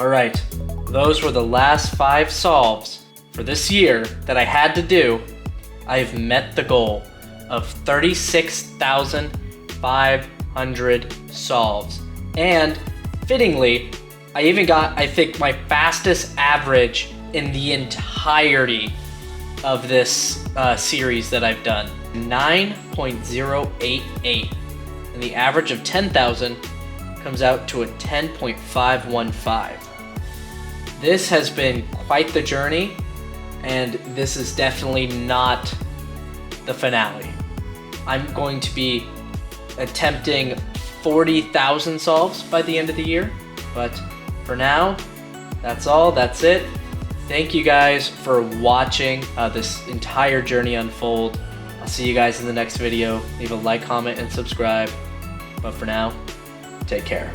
Alright, those were the last 5 solves for this year that I had to do. I've met the goal of 36,500 solves. And fittingly, I even got, I think, my fastest average in the entirety of this series that I've done. 9.088. And the average of 10,000 comes out to a 10.515. This has been quite the journey, and this is definitely not the finale. I'm going to be attempting 40,000 solves by the end of the year, but for now, that's all, that's it. Thank you guys for watching this entire journey unfold. I'll see you guys in the next video. Leave a like, comment, and subscribe. But for now, take care.